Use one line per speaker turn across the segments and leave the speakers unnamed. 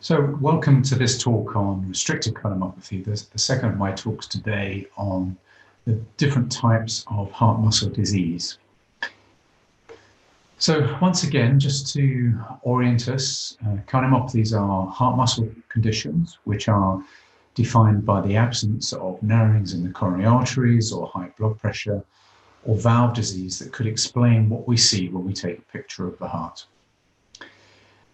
So welcome to this talk on restrictive cardiomyopathy. There's the second of my talks today on the different types of heart muscle disease. So once again, just to orient us, cardiomyopathies are heart muscle conditions which are defined by the absence of narrowings in the coronary arteries or high blood pressure or valve disease that could explain what we see when we take a picture of the heart.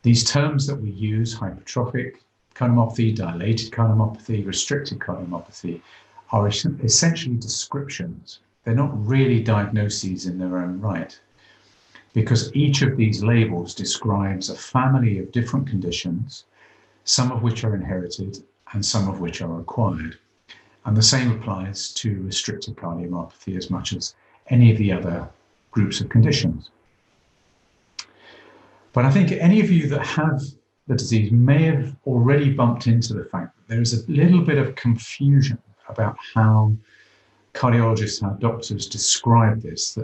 These terms that we use, hypertrophic cardiomyopathy, dilated cardiomyopathy, restrictive cardiomyopathy, are essentially descriptions. They're not really diagnoses in their own right, because each of these labels describes a family of different conditions, some of which are inherited and some of which are acquired. And the same applies to restrictive cardiomyopathy as much as any of the other groups of conditions. But I think any of you that have the disease may have already bumped into the fact that there is a little bit of confusion about how cardiologists, how doctors describe this,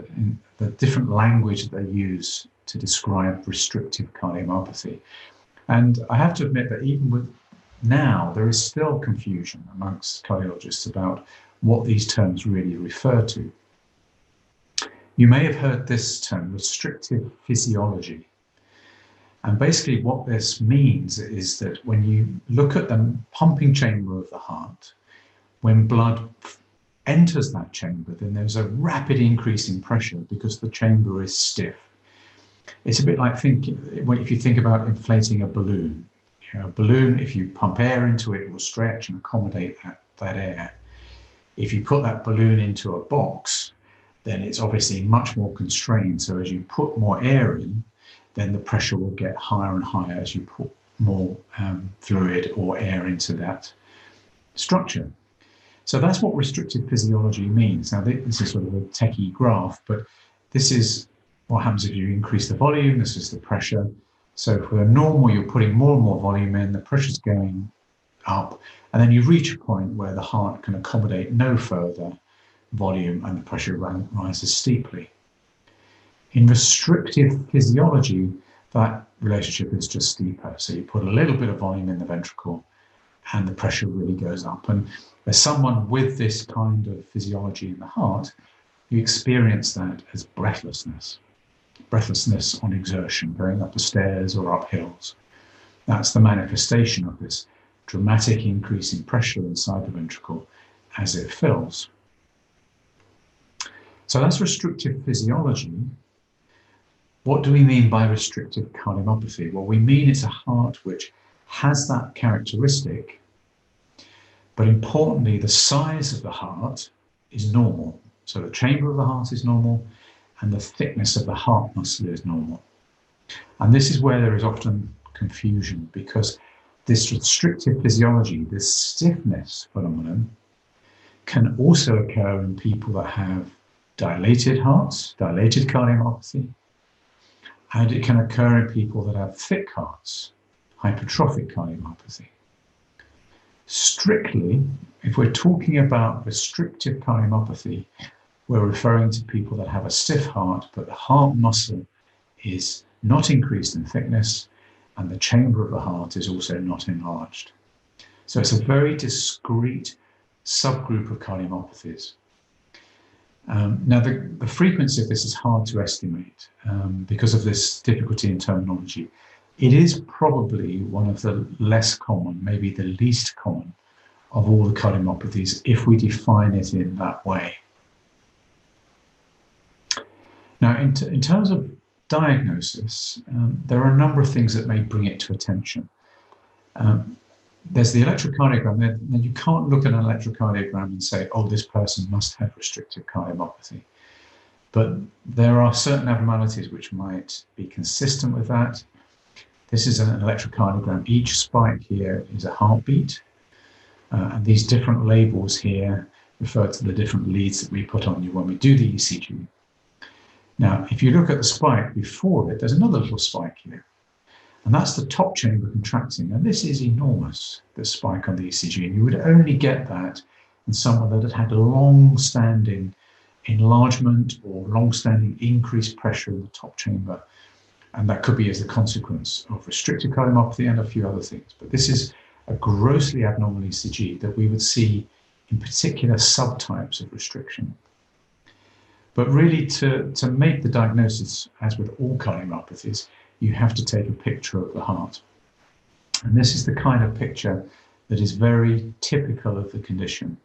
the different language that they use to describe restrictive cardiomyopathy. And I have to admit that even with now, there is still confusion amongst cardiologists about what these terms really refer to. You may have heard this term, restrictive physiology. And basically what this means is that when you look at the pumping chamber of the heart, when blood enters that chamber, then there's a rapid increase in pressure because the chamber is stiff. It's a bit like if you think about inflating a balloon. You know, a balloon, if you pump air into it, it will stretch and accommodate that air. If you put that balloon into a box, then it's obviously much more constrained. So as you put more air in, then the pressure will get higher and higher as you put more fluid or air into that structure. So that's what restrictive physiology means. Now, this is sort of a techie graph, but this is what happens if you increase the volume. This is the pressure. So for normal, you're putting more and more volume in, the pressure's going up, and then you reach a point where the heart can accommodate no further volume and the pressure rises steeply. In restrictive physiology, that relationship is just steeper. So you put a little bit of volume in the ventricle and the pressure really goes up. And as someone with this kind of physiology in the heart, you experience that as breathlessness. Breathlessness on exertion, going up the stairs or up hills. That's the manifestation of this dramatic increase in pressure inside the ventricle as it fills. So that's restrictive physiology. What do we mean by restrictive cardiomyopathy? Well, we mean it's a heart which has that characteristic, but importantly, the size of the heart is normal. So the chamber of the heart is normal, and the thickness of the heart muscle is normal. And this is where there is often confusion, because this restrictive physiology, this stiffness phenomenon, can also occur in people that have dilated hearts, dilated cardiomyopathy, and it can occur in people that have thick hearts, hypertrophic cardiomyopathy. Strictly, if we're talking about restrictive cardiomyopathy, we're referring to people that have a stiff heart, but the heart muscle is not increased in thickness, and the chamber of the heart is also not enlarged. So it's a very discrete subgroup of cardiomyopathies. Now, the frequency of this is hard to estimate because of this difficulty in terminology. It is probably one of the less common, maybe the least common of all the cardiomyopathies if we define it in that way. Now, in terms of diagnosis, there are a number of things that may bring it to attention. There's the electrocardiogram. Then you can't look at an electrocardiogram and say, oh, this person must have restrictive cardiomyopathy. But there are certain abnormalities which might be consistent with that. This is an electrocardiogram. Each spike here is a heartbeat. And these different labels here refer to the different leads that we put on you when we do the ECG. Now, if you look at the spike before it, there's another little spike here. And that's the top chamber contracting. And this is enormous, the spike on the ECG. And you would only get that in someone that had long-standing enlargement or long-standing increased pressure in the top chamber And that could be as a consequence of restrictive cardiomyopathy and a few other things. But this is a grossly abnormal ECG that we would see in particular subtypes of restriction. But really, to make the diagnosis, as with all cardiomyopathies, you have to take a picture of the heart. And this is the kind of picture that is very typical of the condition.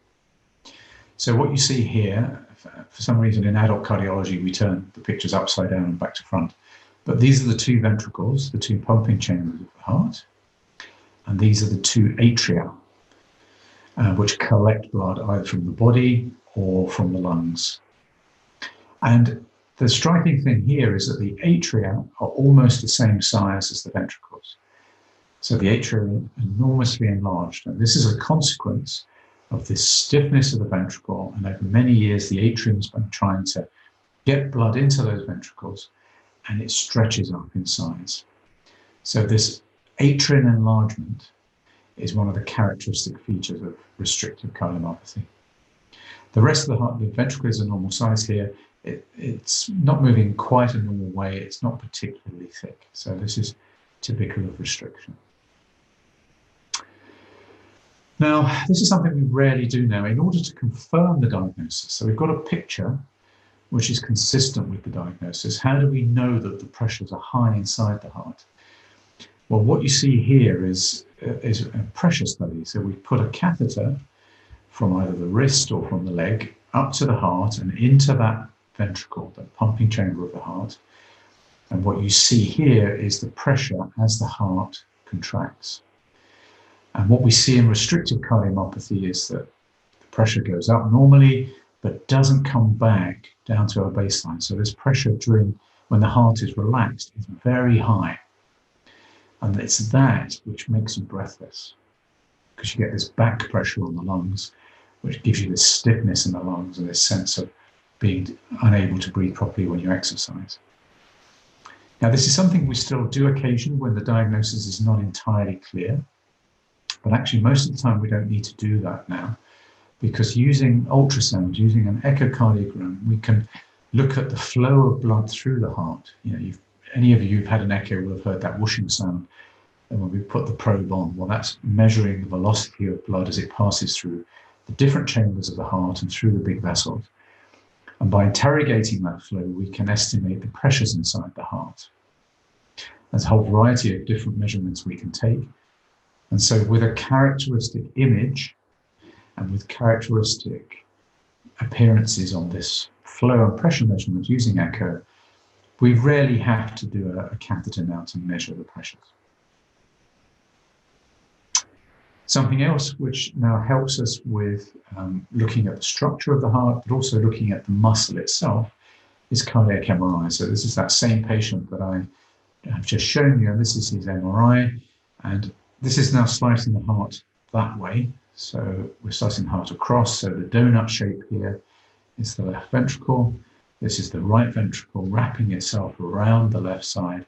So what you see here, for some reason in adult cardiology, we turn the pictures upside down and back to front. But these are the two ventricles, the two pumping chambers of the heart. And these are the two atria, which collect blood either from the body or from the lungs. And the striking thing here is that the atria are almost the same size as the ventricles. So the atria are enormously enlarged. And this is a consequence of this stiffness of the ventricle. And over many years, the atrium's been trying to get blood into those ventricles, and it stretches up in size. So this atrial enlargement is one of the characteristic features of restrictive cardiomyopathy. The rest of the heart, the ventricle is a normal size here. It's not moving quite a normal way. It's not particularly thick. So this is typical of restriction. Now, this is something we rarely do now in order to confirm the diagnosis. So we've got a picture which is consistent with the diagnosis. How do we know that the pressures are high inside the heart? Well, what you see here is a pressure study. So we put a catheter from either the wrist or from the leg up to the heart and into that ventricle, the pumping chamber of the heart. And what you see here is the pressure as the heart contracts. And what we see in restrictive cardiomyopathy is that the pressure goes up normally, but doesn't come back down to our baseline. So this pressure during when the heart is relaxed is very high. And it's that which makes you breathless, because you get this back pressure on the lungs, which gives you this stiffness in the lungs and this sense of being unable to breathe properly when you exercise. Now, this is something we still do occasionally when the diagnosis is not entirely clear. But actually, most of the time, we don't need to do that now, because using ultrasound, using an echocardiogram, we can look at the flow of blood through the heart. You know, any of you who've had an echo will have heard that whooshing sound. And when we put the probe on, well, that's measuring the velocity of blood as it passes through the different chambers of the heart and through the big vessels. And by interrogating that flow, we can estimate the pressures inside the heart. There's a whole variety of different measurements we can take. And so with a characteristic image and with characteristic appearances on this flow and pressure measurement using echo, we rarely have to do a catheter now to measure the pressures. Something else which now helps us with looking at the structure of the heart, but also looking at the muscle itself, is cardiac MRI. So this is that same patient that I have just shown you, and this is his MRI. And this is now slicing the heart that way. So we're slicing the heart across. So the donut shape here is the left ventricle. This is the right ventricle wrapping itself around the left side.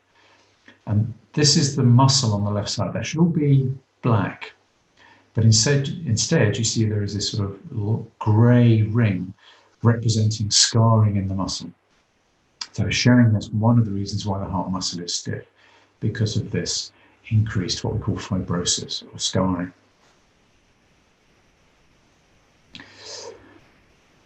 And this is the muscle on the left side. That should all be black. But instead you see there is this sort of grey ring representing scarring in the muscle. So showing us one of the reasons why the heart muscle is stiff, because of this increased what we call fibrosis or scarring.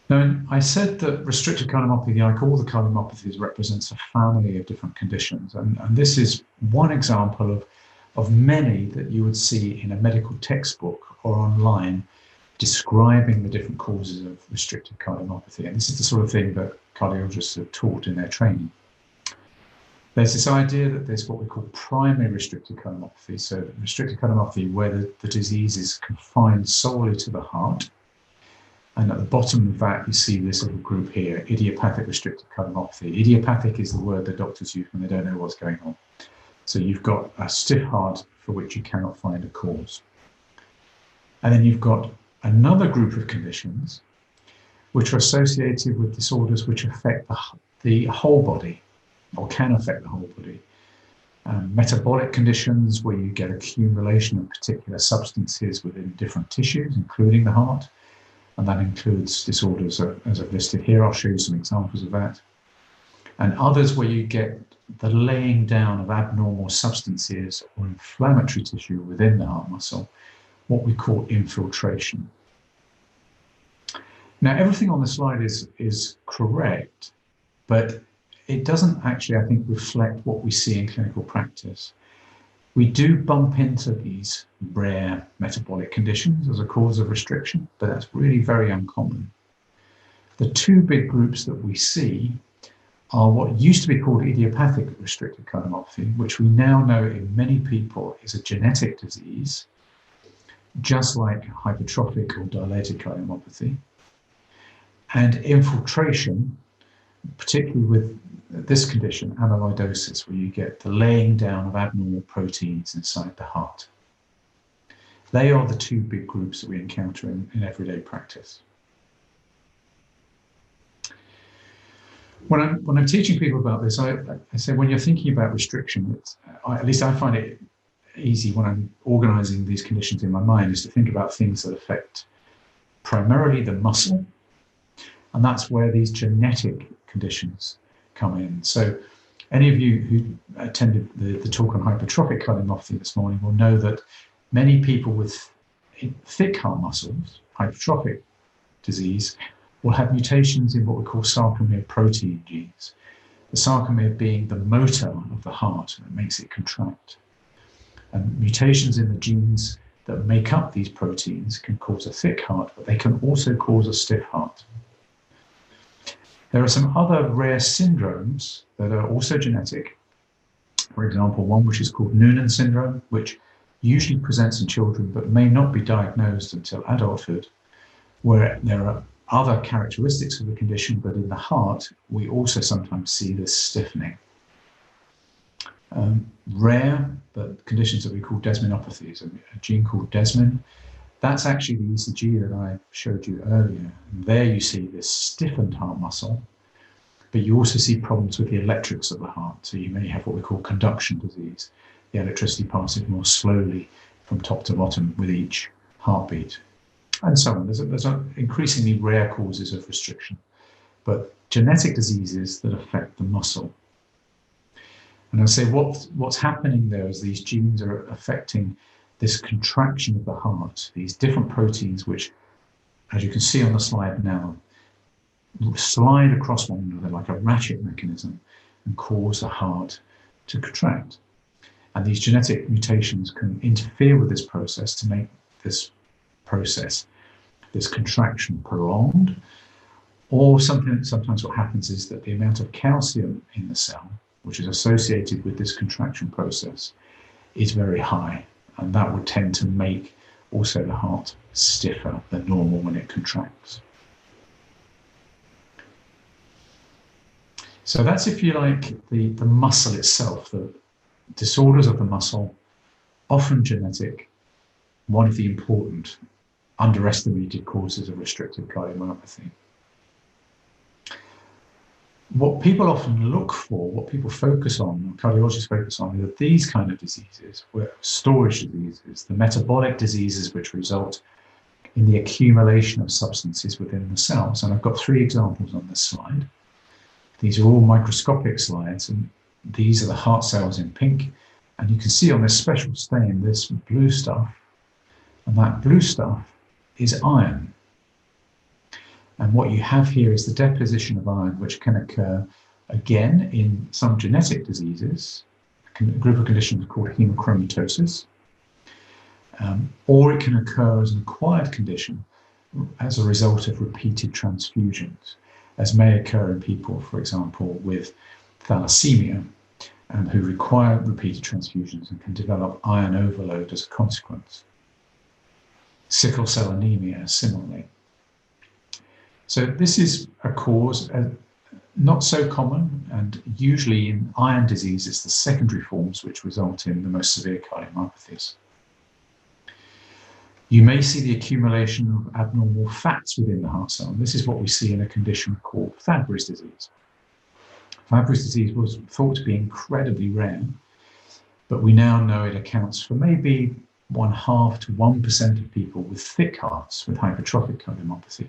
Now, I said that restrictive cardiomyopathy, like all the cardiomyopathies, represents a family of different conditions. And this is one example of many that you would see in a medical textbook or online describing the different causes of restrictive cardiomyopathy. And this is the sort of thing that cardiologists are taught in their training. There's this idea that there's what we call primary restrictive cardiomyopathy. So restrictive cardiomyopathy where the disease is confined solely to the heart. And at the bottom of that, you see this little group here, idiopathic restrictive cardiomyopathy. Idiopathic is the word the doctors use when they don't know what's going on. So you've got a stiff heart for which you cannot find a cause. And then you've got another group of conditions which are associated with disorders which affect the whole body, or can affect the whole body. Metabolic conditions where you get accumulation of particular substances within different tissues, including the heart. And that includes disorders, as I've listed here. I'll show you some examples of that. And others where you get the laying down of abnormal substances or inflammatory tissue within the heart muscle, what we call infiltration. Now, everything on the slide is correct, but it doesn't actually, I think, reflect what we see in clinical practice. We do bump into these rare metabolic conditions as a cause of restriction, but that's really very uncommon. The two big groups that we see are what used to be called idiopathic restrictive cardiomyopathy, which we now know in many people is a genetic disease, just like hypertrophic or dilated cardiomyopathy, and infiltration, particularly with this condition, amyloidosis, where you get the laying down of abnormal proteins inside the heart. They are the two big groups that we encounter in everyday practice. When I'm teaching people about this, I say when you're thinking about restriction, at least I find it easy when I'm organizing these conditions in my mind, is to think about things that affect primarily the muscle, and that's where these genetic conditions come in. So any of you who attended the talk on hypertrophic cardiomyopathy this morning will know that many people with thick heart muscles, hypertrophic disease, will have mutations in what we call sarcomere protein genes. The sarcomere being the motor of the heart that makes it contract. And mutations in the genes that make up these proteins can cause a thick heart, but they can also cause a stiff heart. There are some other rare syndromes that are also genetic. For example, one which is called Noonan syndrome, which usually presents in children but may not be diagnosed until adulthood, where there are other characteristics of the condition, but in the heart, we also sometimes see this stiffening. Rare, but conditions that we call desminopathies, a gene called desmin. That's actually the ECG that I showed you earlier. And there you see this stiffened heart muscle, but you also see problems with the electrics of the heart. So you may have what we call conduction disease, the electricity passing more slowly from top to bottom with each heartbeat, and so on. There's increasingly rare causes of restriction, but genetic diseases that affect the muscle. And I say what's happening there is these genes are affecting this contraction of the heart, these different proteins which, as you can see on the slide now, slide across one another like a ratchet mechanism and cause the heart to contract. And these genetic mutations can interfere with this process to make this process, this contraction, prolonged. Or sometimes what happens is that the amount of calcium in the cell, which is associated with this contraction process, is very high. And that would tend to make also the heart stiffer than normal when it contracts. So that's, if you like, the muscle itself, the disorders of the muscle, often genetic, one of the important underestimated causes of restrictive cardiomyopathy. What people often look for, what people focus on, cardiologists focus on, are these kind of diseases, where storage diseases, the metabolic diseases which result in the accumulation of substances within the cells. And I've got 3 examples on this slide. These are all microscopic slides, and these are the heart cells in pink. And you can see on this special stain, this blue stuff, and that blue stuff is iron. And what you have here is the deposition of iron, which can occur, again, in some genetic diseases, a group of conditions called hemochromatosis, or it can occur as an acquired condition as a result of repeated transfusions, as may occur in people, for example, with thalassemia, who require repeated transfusions and can develop iron overload as a consequence. Sickle cell anemia, similarly. So this is a cause not so common, and usually in iron disease, it's the secondary forms which result in the most severe cardiomyopathies. You may see the accumulation of abnormal fats within the heart cell. And this is what we see in a condition called Fabry's disease. Fabry's disease was thought to be incredibly rare, but we now know it accounts for maybe 0.5 to 1% of people with thick hearts with hypertrophic cardiomyopathy.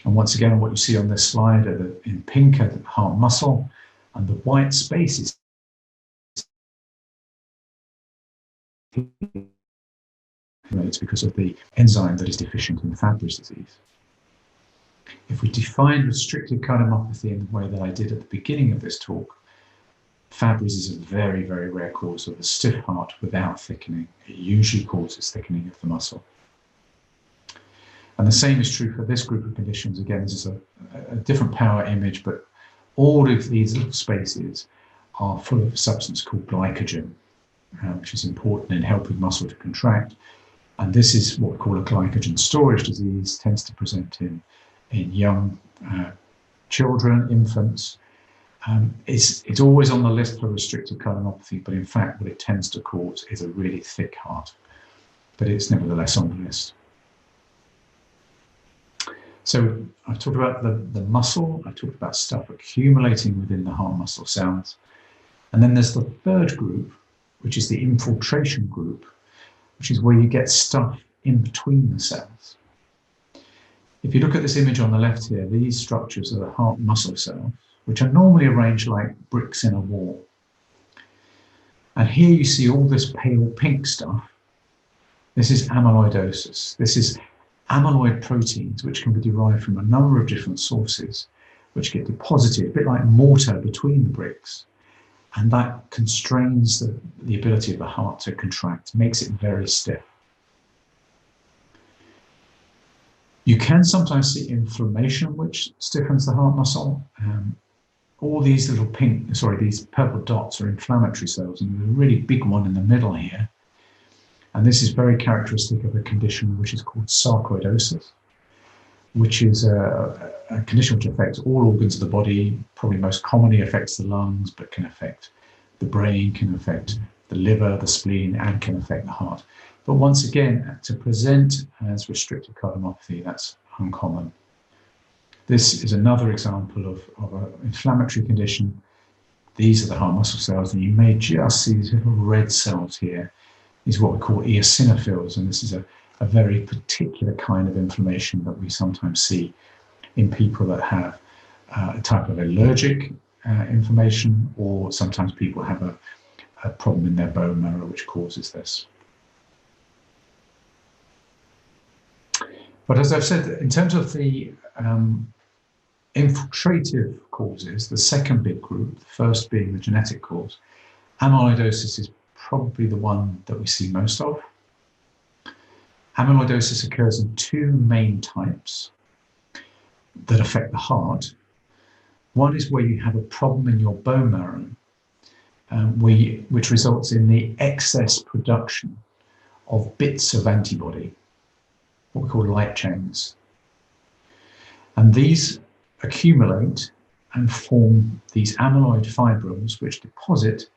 And once again, what you see on this slide in pink are the heart muscle, And the white spaces it's because of the enzyme that is deficient in Fabry's disease. If we define restrictive cardiomyopathy in the way that I did at the beginning of this talk, Fabry's is a very, very rare cause of a stiff heart without thickening. It usually causes thickening of the muscle. And the same is true for this group of conditions. Again, this is a different power image, but all of these little spaces are full of a substance called glycogen, which is important in helping muscle to contract. And this is what we call a glycogen storage disease, tends to present in young children, infants. It's always on the list for restrictive cardiomyopathy, but in fact what it tends to cause is a really thick heart. But it's nevertheless on the list. So I've talked about the muscle, I've talked about stuff accumulating within the heart muscle cells. And then there's the third group, which is the infiltration group, which is where you get stuff in between the cells. If you look at this image on the left here, these structures are the heart muscle cells, which are normally arranged like bricks in a wall. And here you see all this pale pink stuff. This is amyloidosis. This is amyloid proteins, which can be derived from a number of different sources, which get deposited, a bit like mortar between the bricks. And that constrains the ability of the heart to contract, makes it very stiff. You can sometimes see inflammation, which stiffens the heart muscle. All these little these purple dots are inflammatory cells, and there's a really big one in the middle here. And this is very characteristic of a condition which is called sarcoidosis, which is a condition which affects all organs of the body, probably most commonly affects the lungs, but can affect the brain, can affect the liver, the spleen, and can affect the heart. But once again, to present as restrictive cardiomyopathy, that's uncommon. This is another example of an inflammatory condition. These are the heart muscle cells, and you may just see these little red cells here. These are what we call eosinophils, and this is a very particular kind of inflammation that we sometimes see in people that have a type of allergic inflammation, or sometimes people have a problem in their bone marrow which causes this. But as I've said, in terms of the infiltrative causes, the second big group, the first being the genetic cause, amyloidosis is probably the one that we see most of. Amyloidosis occurs in two main types that affect the heart. One is where you have a problem in your bone marrow, which results in the excess production of bits of antibody, what we call light chains. And these accumulate and form these amyloid fibrils which deposit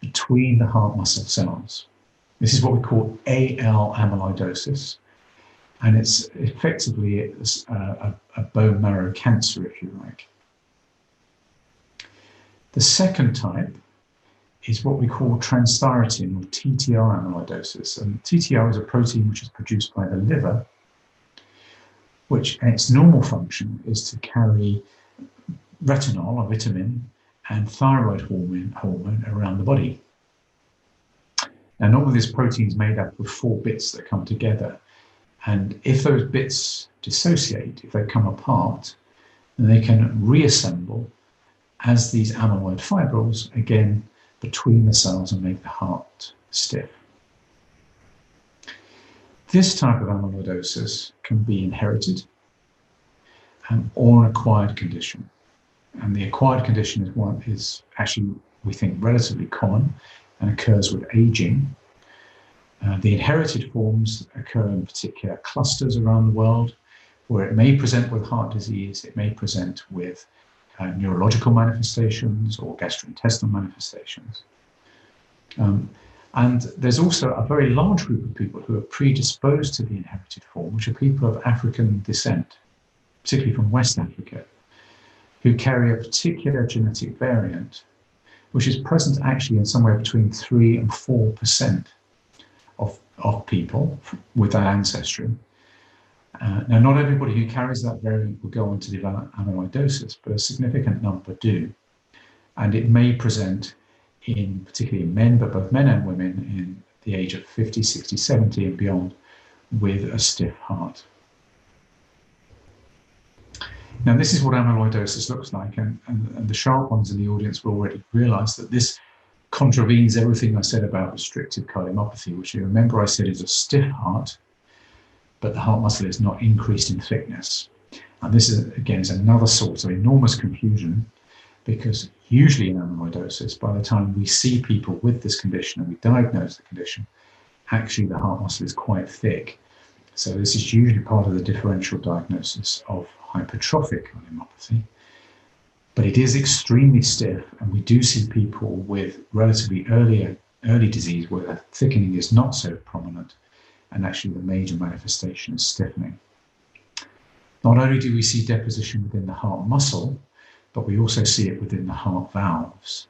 between the heart muscle cells. This is what we call AL amyloidosis, and it's effectively a bone marrow cancer, if you like. The second type is what we call transthyretin or TTR amyloidosis, and TTR is a protein which is produced by the liver, which its normal function is to carry retinol, a vitamin, and thyroid hormone around the body. Now, normally this protein is made up of 4 bits that come together, and if those bits dissociate, if they come apart, then they can reassemble as these amyloid fibrils again between the cells and make the heart stiff. This type of amyloidosis can be inherited or an acquired condition. And the acquired condition is actually, we think, relatively common and occurs with aging. The inherited forms occur in particular clusters around the world, where it may present with heart disease, it may present with neurological manifestations or gastrointestinal manifestations. And there's also a very large group of people who are predisposed to the inherited form, which are people of African descent, particularly from West Africa, who carry a particular genetic variant, which is present actually in somewhere between 3 and 4% of people with that ancestry. Now, not everybody who carries that variant will go on to develop amyloidosis, but a significant number do. And it may present particularly in men, but both men and women in the age of 50, 60, 70 and beyond with a stiff heart. Now, this is what amyloidosis looks like, and the sharp ones in the audience will already realize that this contravenes everything I said about restrictive cardiomyopathy, which you remember I said is a stiff heart, but the heart muscle is not increased in thickness. And this is, again, is another source of enormous confusion, because usually in amyloidosis, by the time we see people with this condition and we diagnose the condition, actually the heart muscle is quite thick. So this is usually part of the differential diagnosis of hypertrophic cardiomyopathy. But it is extremely stiff, and we do see people with relatively early disease where the thickening is not so prominent, and actually the major manifestation is stiffening. Not only do we see deposition within the heart muscle, but we also see it within the heart valves,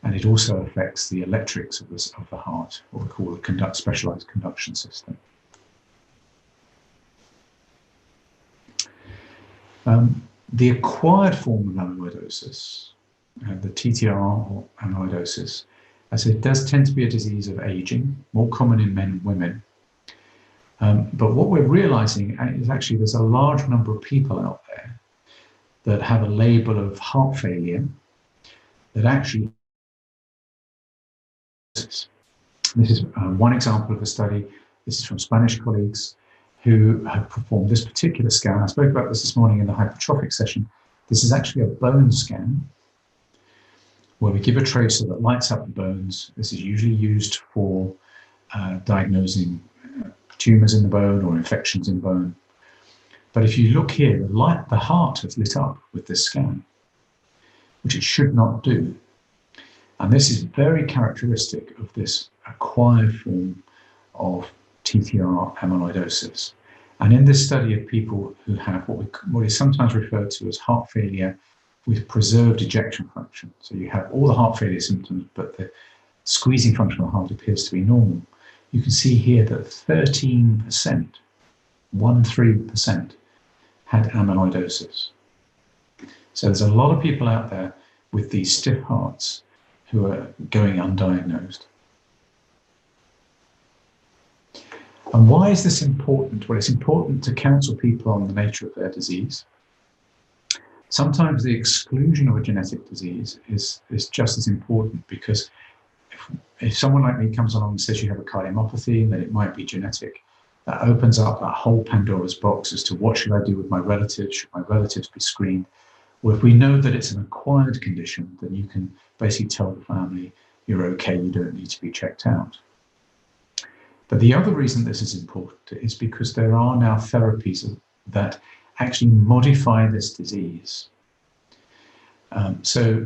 and it also affects the electrics of the heart, what we call the specialized conduction system. The acquired form of amyloidosis, the TTR or amyloidosis, as it does tend to be a disease of aging, more common in men and women. But what we're realizing is actually there's a large number of people out there that have a label of heart failure that actually. This is one example of a study. This is from Spanish colleagues who have performed this particular scan. I spoke about this morning in the hypertrophic session. This is actually a bone scan where we give a tracer that lights up the bones. This is usually used for diagnosing tumors in the bone or infections in bone. But if you look here, the heart has lit up with this scan, which it should not do. And this is very characteristic of this acquired form of TTR amyloidosis. And in this study of people who have what is sometimes referred to as heart failure with preserved ejection function. So you have all the heart failure symptoms, but the squeezing function of the heart appears to be normal. You can see here that 13%, 13%, had amyloidosis. So there's a lot of people out there with these stiff hearts who are going undiagnosed. And why is this important? Well, it's important to counsel people on the nature of their disease. Sometimes the exclusion of a genetic disease is just as important, because if someone like me comes along and says you have a cardiomyopathy, then it might be genetic. That opens up that whole Pandora's box as to what should I do with my relatives? Should my relatives be screened? Well, if we know that it's an acquired condition, then you can basically tell the family, you're okay, you don't need to be checked out. But the other reason this is important is because there are now therapies that actually modify this disease. So,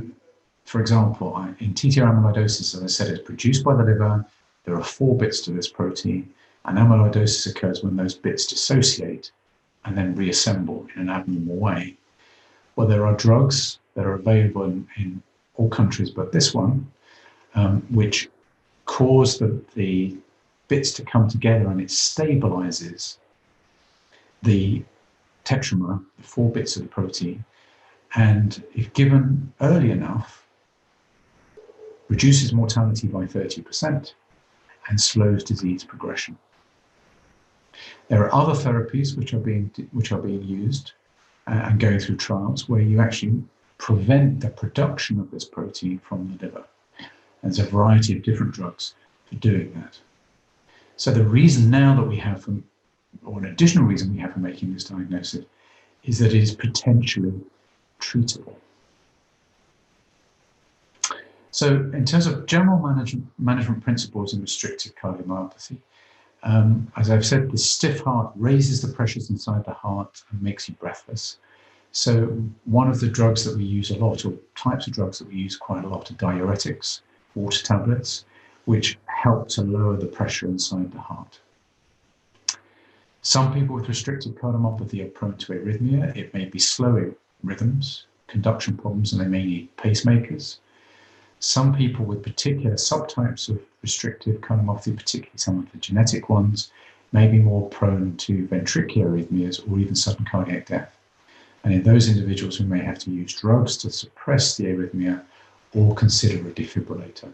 for example, in TTR amyloidosis, as I said, it's produced by the liver. There are 4 bits to this protein, and amyloidosis occurs when those bits dissociate and then reassemble in an abnormal way. Well, there are drugs that are available in all countries but this one, which cause the bits to come together, and it stabilizes the tetramer, the 4 bits of the protein, and if given early enough, reduces mortality by 30% and slows disease progression. There are other therapies which are being used and going through trials where you actually prevent the production of this protein from the liver. And there's a variety of different drugs for doing that. So the reason now that we have, or an additional reason we have for making this diagnosis, is that it is potentially treatable. So in terms of general management principles in restrictive cardiomyopathy, as I've said, the stiff heart raises the pressures inside the heart and makes you breathless. So one of the drugs that we use a lot, or types of drugs that we use quite a lot, are diuretics, water tablets, which help to lower the pressure inside the heart. Some people with restrictive cardiomyopathy are prone to arrhythmia. It may be slow rhythms, conduction problems, and they may need pacemakers. Some people with particular subtypes of restrictive cardiomyopathy, particularly some of the genetic ones, may be more prone to ventricular arrhythmias or even sudden cardiac death. And in those individuals, we may have to use drugs to suppress the arrhythmia or consider a defibrillator.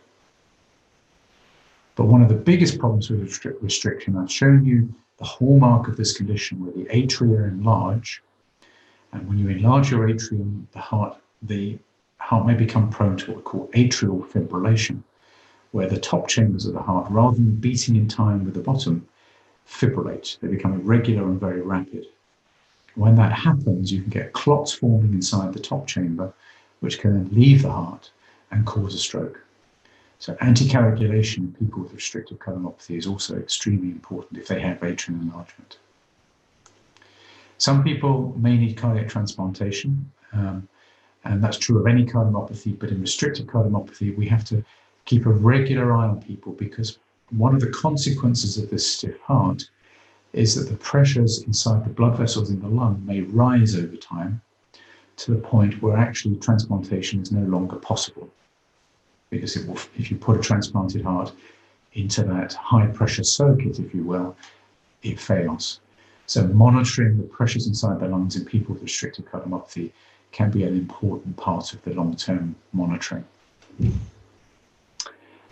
But one of the biggest problems with restriction, I've shown you the hallmark of this condition where the atria enlarge, and when you enlarge your atrium, the heart may become prone to what we call atrial fibrillation, where the top chambers of the heart, rather than beating in time with the bottom, fibrillate. They become irregular and very rapid. When that happens, you can get clots forming inside the top chamber, which can then leave the heart and cause a stroke. So anticoagulation in people with restrictive cardiomyopathy is also extremely important if they have atrial enlargement. Some people may need cardiac transplantation, and that's true of any cardiomyopathy, but in restrictive cardiomyopathy, we have to keep a regular eye on people, because one of the consequences of this stiff heart is that the pressures inside the blood vessels in the lung may rise over time to the point where actually transplantation is no longer possible. Because if you put a transplanted heart into that high pressure circuit, if you will, it fails. So monitoring the pressures inside the lungs in people with restrictive cardiomyopathy can be an important part of the long-term monitoring.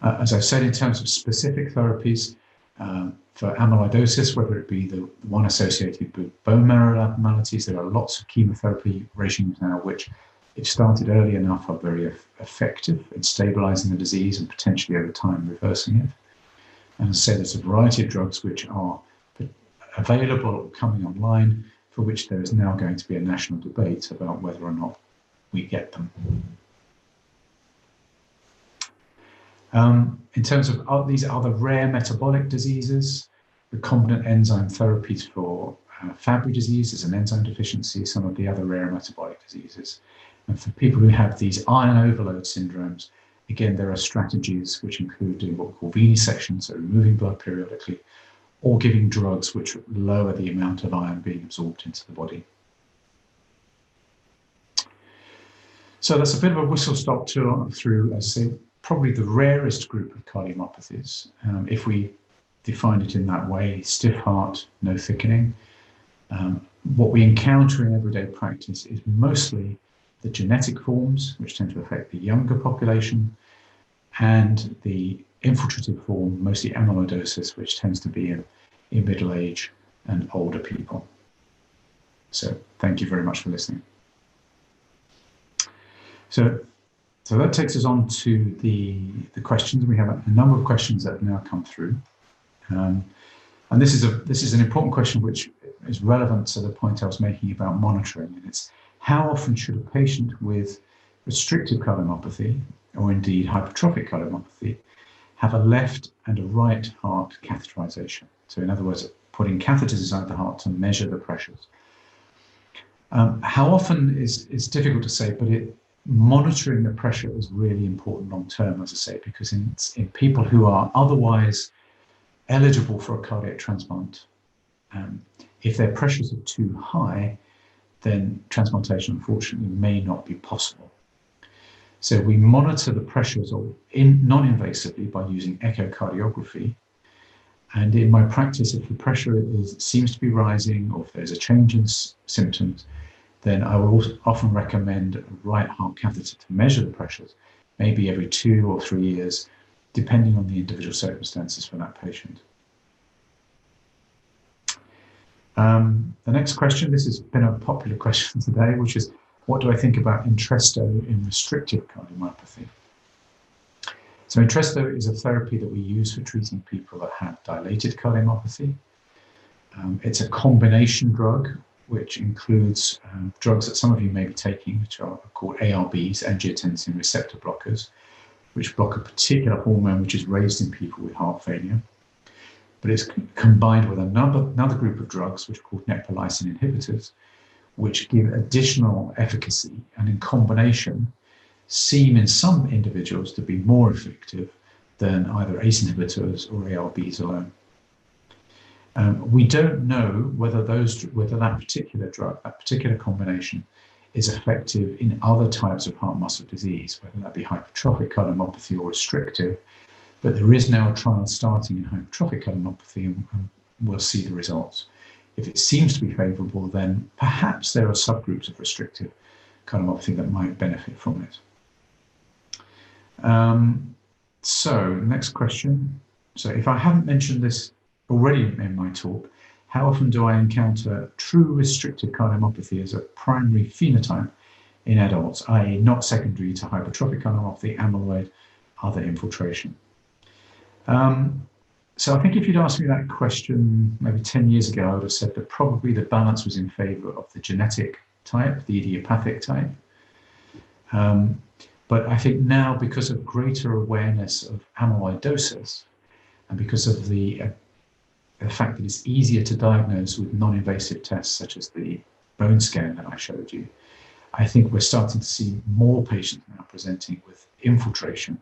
As I've said, in terms of specific therapies for amyloidosis, whether it be the one associated with bone marrow abnormalities, there are lots of chemotherapy regimes now which, if started early enough, are very effective in stabilizing the disease and potentially over time reversing it. And as I say, there's a variety of drugs which are available or coming online, for which there is now going to be a national debate about whether or not we get them. In terms of these other rare metabolic diseases, recombinant enzyme therapies for Fabry disease is an enzyme deficiency, some of the other rare metabolic diseases. And for people who have these iron overload syndromes, again, there are strategies which include doing what we call venesection, so removing blood periodically, or giving drugs which lower the amount of iron being absorbed into the body. So that's a bit of a whistle-stop tour through, as I say, probably the rarest group of cardiomyopathies. If we define it in that way, stiff heart, no thickening. What we encounter in everyday practice is mostly the genetic forms, which tend to affect the younger population, and the infiltrative form, mostly amyloidosis, which tends to be in middle age and older people. So thank you very much for listening. So that takes us on to the questions. We have a number of questions that have now come through. And this is an important question which is relevant to the point I was making about monitoring. And it's, how often should a patient with restrictive cardiomyopathy, or indeed hypertrophic cardiomyopathy, have a left and a right heart catheterization? So in other words, putting catheters inside the heart to measure the pressures. How often is difficult to say, but monitoring the pressure is really important long term, as I say, because in people who are otherwise eligible for a cardiac transplant, if their pressures are too high, then transplantation unfortunately may not be possible. So we monitor the pressures non-invasively by using echocardiography. And in my practice, if the pressure seems to be rising, or if there's a change in symptoms, then I will often recommend a right heart catheter to measure the pressures, maybe every 2 or 3 years, depending on the individual circumstances for that patient. The next question, this has been a popular question today, which is, what do I think about Entresto in restrictive cardiomyopathy? So Entresto is a therapy that we use for treating people that have dilated cardiomyopathy. It's a combination drug, which includes drugs that some of you may be taking, which are called ARBs, angiotensin receptor blockers, which block a particular hormone which is raised in people with heart failure. But it's combined with another group of drugs, which are called neprilysin inhibitors, which give additional efficacy, and in combination seem in some individuals to be more effective than either ACE inhibitors or ARBs alone. We don't know whether that particular drug, that particular combination, is effective in other types of heart muscle disease, whether that be hypertrophic cardiomyopathy or restrictive. But there is now a trial starting in hypertrophic cardiomyopathy, and we'll see the results. If it seems to be favorable, then perhaps there are subgroups of restrictive cardiomyopathy that might benefit from it. So next question. So if I haven't mentioned this already in my talk, how often do I encounter true restrictive cardiomyopathy as a primary phenotype in adults, i.e. not secondary to hypertrophic cardiomyopathy, amyloid, other infiltration? So I think if you'd asked me that question maybe 10 years ago, I would have said that probably the balance was in favor of the genetic type, the idiopathic type. But I think now, because of greater awareness of amyloidosis, and because of the fact that it's easier to diagnose with non-invasive tests such as the bone scan that I showed you, I think we're starting to see more patients now presenting with infiltration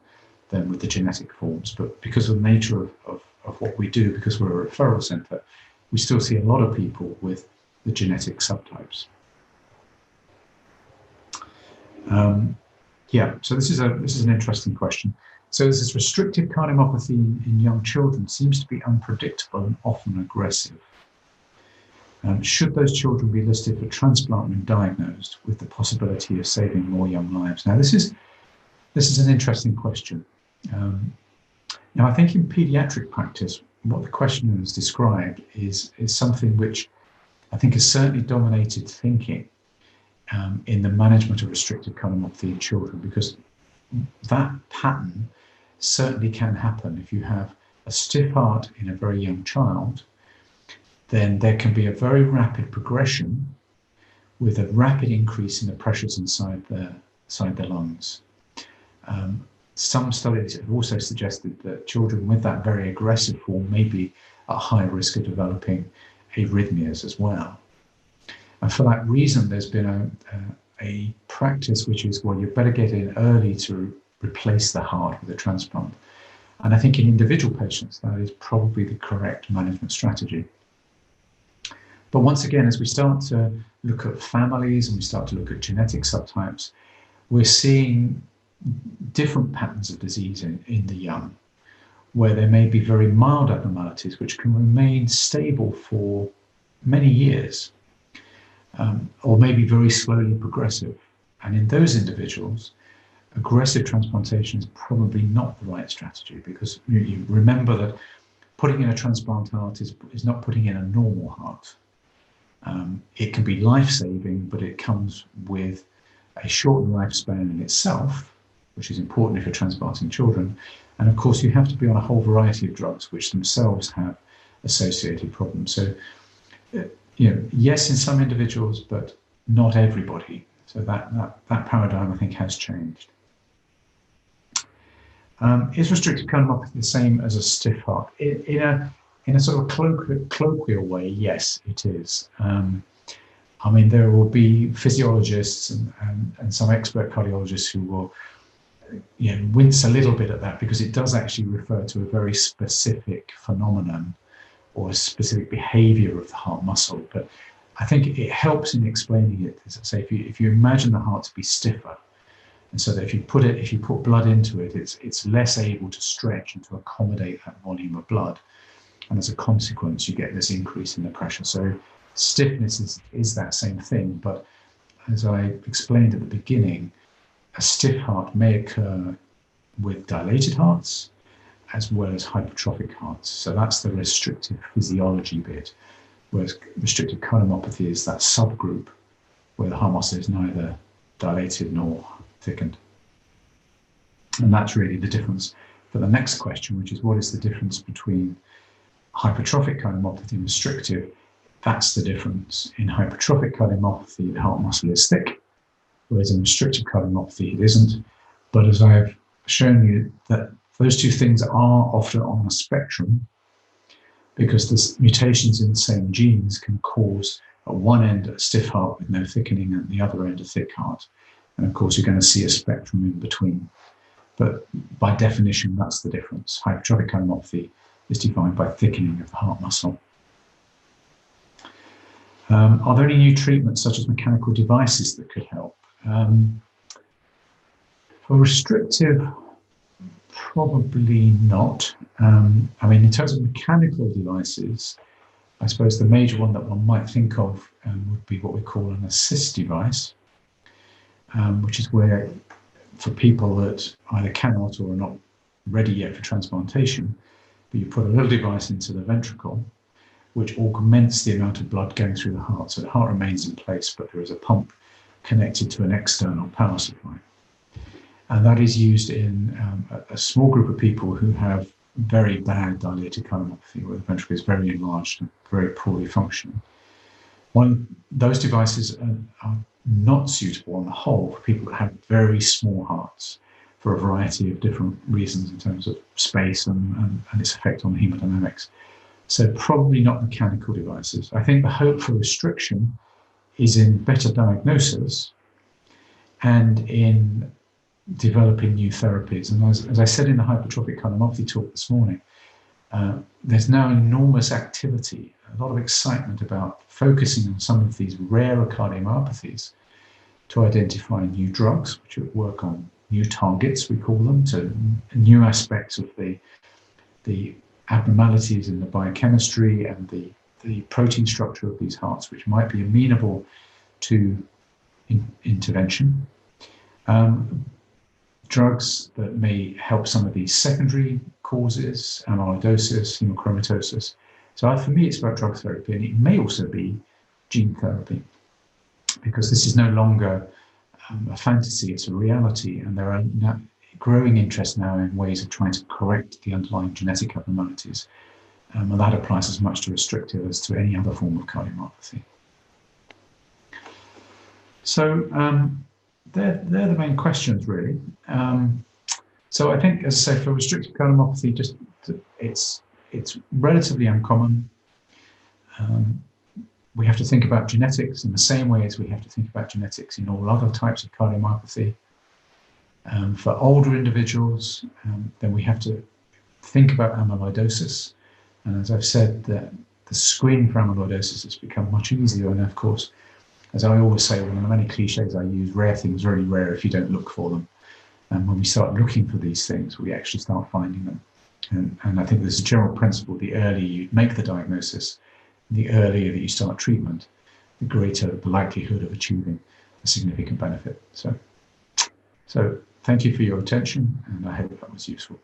than with the genetic forms. But because of the nature of what we do, because we're a referral centre, we still see a lot of people with the genetic subtypes. Yeah, so this is an interesting question. So this restrictive cardiomyopathy in young children seems to be unpredictable and often aggressive. Should those children be listed for transplant when diagnosed, with the possibility of saving more young lives? Now, this is an interesting question. Now, I think in paediatric practice, what the questioner has described is something which I think has certainly dominated thinking in the management of restrictive cardiomyopathy in children, because that pattern certainly can happen. If you have a stiff heart in a very young child, then there can be a very rapid progression with a rapid increase in the pressures inside the lungs. Some studies have also suggested that children with that very aggressive form may be at high risk of developing arrhythmias as well. And for that reason, there's been a practice which is, well, you better get in early to replace the heart with a transplant. And I think in individual patients, that is probably the correct management strategy. But once again, as we start to look at families and we start to look at genetic subtypes, we're seeing different patterns of disease in the young, where there may be very mild abnormalities which can remain stable for many years, or maybe very slowly progressive. And in those individuals, aggressive transplantation is probably not the right strategy, because you remember that putting in a transplant heart is not putting in a normal heart. It can be life-saving, but it comes with a shortened lifespan in itself, which is important if you're transplanting children. And of course, you have to be on a whole variety of drugs, which themselves have associated problems. So, yes, in some individuals, but not everybody. So that paradigm, I think, has changed. Is restrictive cardiomyopathy the same as a stiff heart? In a sort of colloquial way, yes, it is. I mean, there will be physiologists and some expert cardiologists who will wince a little bit at that, because it does actually refer to a very specific phenomenon or a specific behavior of the heart muscle. But I think it helps in explaining it. As I say, if you imagine the heart to be stiffer, and so that if you put blood into it, it's less able to stretch and to accommodate that volume of blood. And as a consequence, you get this increase in the pressure. So stiffness is that same thing. But as I explained at the beginning, a stiff heart may occur with dilated hearts as well as hypertrophic hearts. So that's the restrictive physiology bit, whereas restrictive cardiomyopathy is that subgroup where the heart muscle is neither dilated nor thickened. And that's really the difference for the next question, which is, what is the difference between hypertrophic cardiomyopathy and restrictive? That's the difference. In hypertrophic cardiomyopathy, the heart muscle is thick, whereas in restrictive cardiomyopathy, it isn't. But as I've shown you, that those two things are often on a spectrum, because the mutations in the same genes can cause at one end a stiff heart with no thickening, and at the other end a thick heart. And of course, you're going to see a spectrum in between. But by definition, that's the difference. Hypertrophic cardiomyopathy is defined by thickening of the heart muscle. Are there any new treatments, such as mechanical devices, that could help? For restrictive, probably not. I mean, in terms of mechanical devices, I suppose the major one that one might think of would be what we call an assist device, which is where for people that either cannot or are not ready yet for transplantation, but you put a little device into the ventricle which augments the amount of blood going through the heart. So the heart remains in place, but there is a pump connected to an external power supply. And that is used in a small group of people who have very bad dilated cardiomyopathy, where the ventricle is very enlarged and very poorly functioning. Those devices are not suitable on the whole for people that have very small hearts for a variety of different reasons in terms of space and its effect on hemodynamics. So probably not mechanical devices. I think the hope for restriction is in better diagnosis and in developing new therapies. And as I said in the hypertrophic cardiomyopathy talk this morning, there's now enormous activity, a lot of excitement about focusing on some of these rarer cardiomyopathies to identify new drugs, which work on new targets, we call them, to new aspects of the abnormalities in the biochemistry and the protein structure of these hearts, which might be amenable to intervention. Drugs that may help some of these secondary causes, amyloidosis, hemochromatosis. So for me, it's about drug therapy, and it may also be gene therapy, because this is no longer a fantasy, it's a reality, and there are growing interest now in ways of trying to correct the underlying genetic abnormalities. And that applies as much to restrictive as to any other form of cardiomyopathy. So they're the main questions, really. So I think, as I say, for restrictive cardiomyopathy, it's relatively uncommon. We have to think about genetics in the same way as we have to think about genetics in all other types of cardiomyopathy. For older individuals, then we have to think about amyloidosis. And as I've said, the screening for amyloidosis has become much easier. And of course, as I always say, one of the many cliches I use, rare things are really rare if you don't look for them. And when we start looking for these things, we actually start finding them. And I think there's a general principle: the earlier you make the diagnosis, the earlier that you start treatment, the greater the likelihood of achieving a significant benefit. So thank you for your attention, and I hope that was useful.